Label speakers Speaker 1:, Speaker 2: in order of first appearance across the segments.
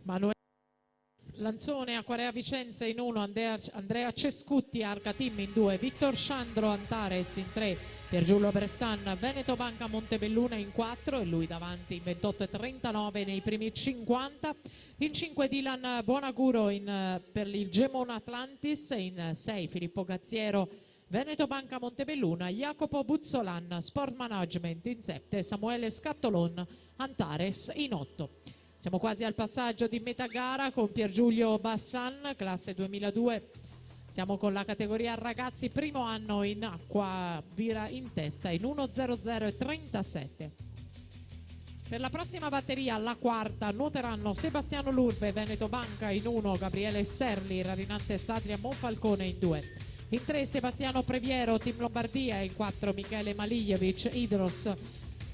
Speaker 1: Manuele Lanzone Acquarea Vicenza in 1, Andrea Cescutti Arca Team in 2, Victor Sandro Antares in 3, Piergiulio Bressan Veneto Banca Montebelluna in 4 e lui davanti in 28,39 nei primi 50. In 5 Dylan Buonaguro per il Gemon Atlantis, in 6 Filippo Gazziero Veneto Banca Montebelluna, Jacopo Buzzolan Sport Management in 7, Samuele Scattolon Antares in 8. Siamo quasi al passaggio di metà gara con Piergiulio Bassan, classe 2002. Siamo con la categoria ragazzi primo anno in acqua, vira in testa in 1.00.37. Per la prossima batteria, la quarta, nuoteranno Sebastiano Lurbe, Veneto Banca in 1, Gabriele Serli, Rarinante Sadria Monfalcone in 2. In 3 Sebastiano Previero, Team Lombardia, in 4 Michele Malijevic, Idros.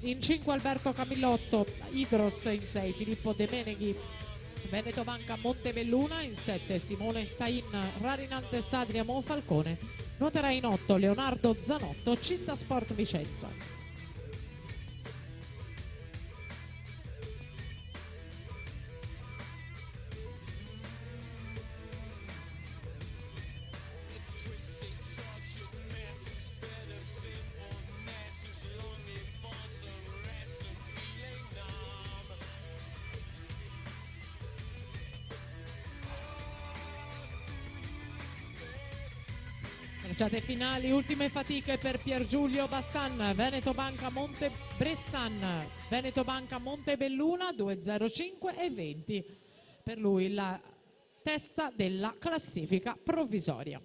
Speaker 1: In 5 Alberto Camillotto, Idros. In 6 Filippo De Meneghi, Veneto Banca Montebelluna. In 7 Simone Sain, Rarinante Sadria Monfalcone. Nuoterà in 8 Leonardo Zanotto, Cinta Sport Vicenza. Tracciate finali, ultime fatiche per Piergiulio Bassan, Veneto Banca Bressan, Veneto Banca Montebelluna 2.05 e 20. Per lui la testa della classifica provvisoria.